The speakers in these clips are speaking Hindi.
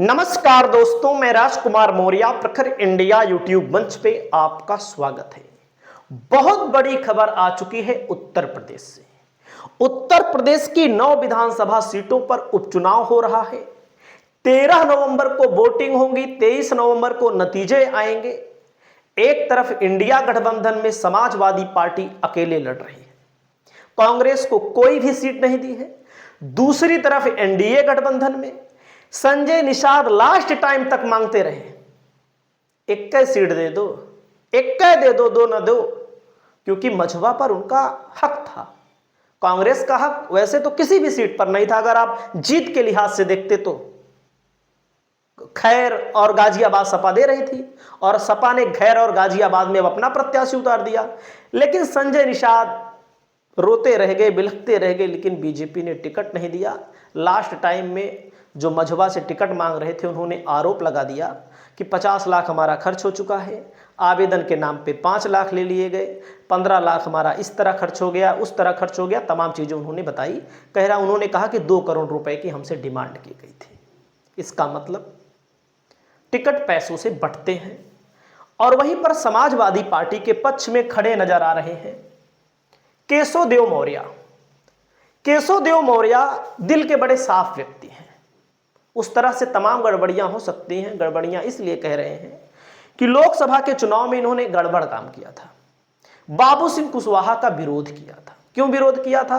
नमस्कार दोस्तों, मैं राजकुमार मौर्य प्रखर इंडिया यूट्यूब मंच पे आपका स्वागत है। बहुत बड़ी खबर आ चुकी है उत्तर प्रदेश से। उत्तर प्रदेश की 9 विधानसभा सीटों पर उपचुनाव हो रहा है। 13 नवंबर को वोटिंग होगी, 23 नवंबर को नतीजे आएंगे। एक तरफ इंडिया गठबंधन में समाजवादी पार्टी अकेले लड़ रही है, कांग्रेस को कोई भी सीट नहीं दी है। दूसरी तरफ एनडीए गठबंधन में संजय निषाद लास्ट टाइम तक मांगते रहे, 21 सीट दे दो, 21 दे दो, 2 न दो, क्योंकि मझवा पर उनका हक था। कांग्रेस का हक वैसे तो किसी भी सीट पर नहीं था। अगर आप जीत के लिहाज से देखते तो खैर और गाजियाबाद सपा दे रही थी और सपा ने खैर और गाजियाबाद में अब अपना प्रत्याशी उतार दिया। लेकिन संजय निषाद रोते रह गए, बिलखते रह गए, लेकिन बीजेपी ने टिकट नहीं दिया। लास्ट टाइम में जो मझवा से टिकट मांग रहे थे उन्होंने आरोप लगा दिया कि 50 लाख हमारा खर्च हो चुका है, आवेदन के नाम पे 5 लाख ले लिए गए, 15 लाख हमारा इस तरह खर्च हो गया, उस तरह खर्च हो गया, तमाम चीज़ें उन्होंने बताई। उन्होंने कहा कि 2 करोड़ रुपए की हमसे डिमांड की गई थी। इसका मतलब टिकट पैसों से बंटते हैं। और वहीं पर समाजवादी पार्टी के पक्ष में खड़े नजर आ रहे हैं केशव देव मौर्य। केशव देव मौर्य दिल के बड़े साफ व्यक्ति हैं। उस तरह से तमाम गड़बड़ियां हो सकती हैं। गड़बड़ियां इसलिए कह रहे हैं कि लोकसभा के चुनाव में इन्होंने गड़बड़ काम किया था, बाबू सिंह कुशवाहा का विरोध किया था। क्यों विरोध किया था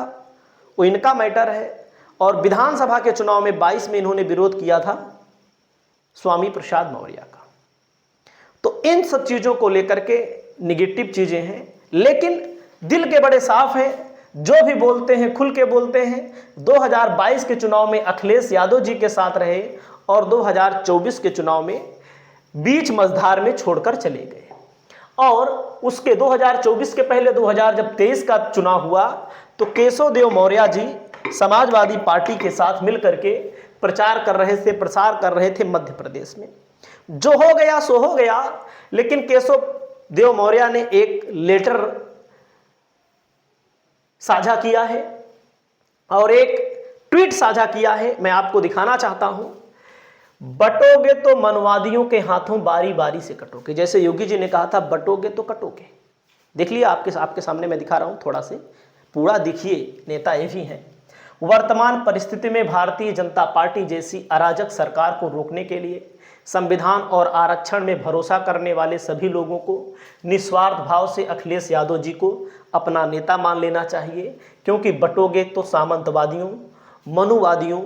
वो इनका मैटर है। और विधानसभा के चुनाव में 22 में इन्होंने विरोध किया था स्वामी प्रसाद मौर्य का। तो इन सब चीजों को लेकर के निगेटिव चीजें हैं, लेकिन दिल के बड़े साफ हैं। जो भी बोलते हैं खुल के बोलते हैं। 2022 के चुनाव में अखिलेश यादव जी के साथ रहे और 2024 के चुनाव में बीच मझधार में छोड़कर चले गए। और उसके 2024 के पहले 2023 का चुनाव हुआ तो केशव देव मौर्य जी समाजवादी पार्टी के साथ मिलकर के प्रचार कर रहे थे मध्य प्रदेश में। जो हो गया सो हो गया, लेकिन केशव देव मौर्य ने एक लेटर साझा किया है और एक ट्वीट साझा किया है। मैं आपको दिखाना चाहता हूं। बटोगे तो मनवादियों के हाथों बारी बारी से कटोगे। जैसे योगी जी ने कहा था बटोगे तो कटोगे। देख लिया आपके सामने मैं दिखा रहा हूं, थोड़ा से पूरा दिखिए। नेता ये भी हैं। वर्तमान परिस्थिति में भारतीय जनता पार्टी जैसी अराजक सरकार को रोकने के लिए संविधान और आरक्षण में भरोसा करने वाले सभी लोगों को निस्वार्थ भाव से अखिलेश यादव जी को अपना नेता मान लेना चाहिए, क्योंकि बटोगे तो सामंतवादियों, मनुवादियों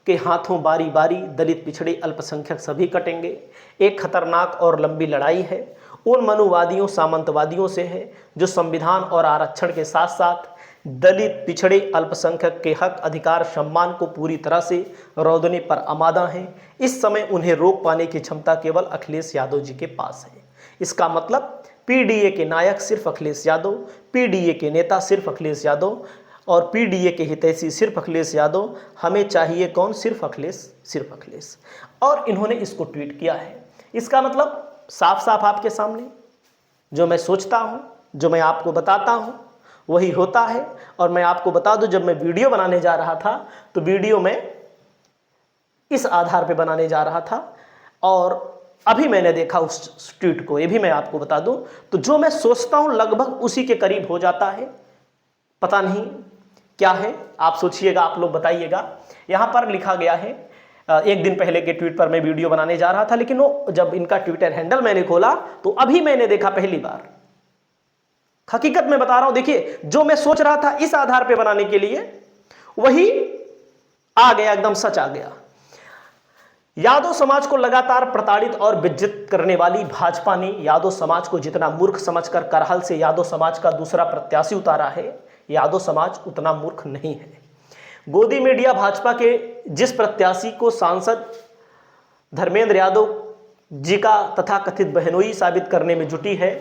के हाथों बारी बारी दलित, पिछड़े, अल्पसंख्यक सभी कटेंगे। एक खतरनाक और लंबी लड़ाई है उन मनुवादियों, सामंतवादियों से है जो संविधान और आरक्षण के साथ साथ दलित, पिछड़े, अल्पसंख्यक के हक, अधिकार, सम्मान को पूरी तरह से रौंदने पर आमादा हैं। इस समय उन्हें रोक पाने की क्षमता केवल अखिलेश यादव जी के पास है। इसका मतलब पीडीए के नायक सिर्फ अखिलेश यादव, पीडीए के नेता सिर्फ अखिलेश यादव और पीडीए के हितैषी सिर्फ अखिलेश यादव। हमें चाहिए कौन? सिर्फ अखिलेश, सिर्फ अखिलेश। और इन्होंने इसको ट्वीट किया है। इसका मतलब साफ साफ आपके सामने जो मैं सोचता हूं, जो मैं आपको बताता हूं, वही होता है। और मैं आपको बता दूं, जब मैं वीडियो बनाने जा रहा था तो वीडियो में इस आधार पे बनाने जा रहा था और अभी मैंने देखा उस ट्वीट को, ये भी मैं आपको बता दूं। तो जो मैं सोचता हूं लगभग उसी के करीब हो जाता है। पता नहीं क्या है, आप सोचिएगा, आप लोग बताइएगा। यहां पर लिखा गया है, एक दिन पहले के ट्वीट पर मैं वीडियो बनाने जा रहा था, लेकिन वो जब इनका ट्विटर हैंडल मैंने खोला तो अभी मैंने देखा पहली बार। हकीकत में बता रहा हूं, देखिए जो मैं सोच रहा था इस आधार पे बनाने के लिए वही आ गया, एकदम सच आ गया। यादव समाज को लगातार प्रताड़ित और बेइज्जत करने वाली भाजपा ने यादव समाज को जितना मूर्ख समझकर करहल से यादव समाज का दूसरा प्रत्याशी उतारा है, यादव समाज उतना मूर्ख नहीं है। गोदी मीडिया भाजपा के जिस प्रत्याशी को सांसद धर्मेंद्र यादव जी का तथाकथित बहनोई साबित करने में जुटी है,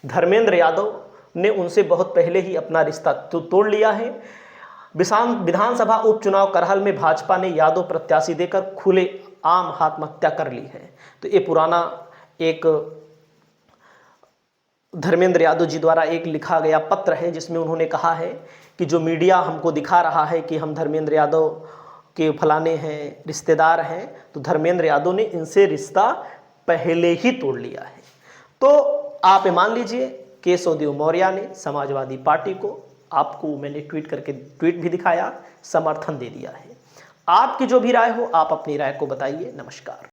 धर्मेंद्र यादव ने उनसे बहुत पहले ही अपना रिश्ता तोड़ लिया है। विधानसभा उपचुनाव करहल में भाजपा ने यादव प्रत्याशी देकर खुले आम आत्महत्या कर ली है। तो ये पुराना एक धर्मेंद्र यादव जी द्वारा एक लिखा गया पत्र है, जिसमें उन्होंने कहा है कि जो मीडिया हमको दिखा रहा है कि हम धर्मेंद्र यादव कि फलाने हैं, रिश्तेदार हैं, तो धर्मेंद्र यादव ने इनसे रिश्ता पहले ही तोड़ लिया है। तो आप मान लीजिए केशवदेव मौर्य ने समाजवादी पार्टी को, आपको मैंने ट्वीट भी दिखाया, समर्थन दे दिया है। आपकी जो भी राय हो आप अपनी राय को बताइए। नमस्कार।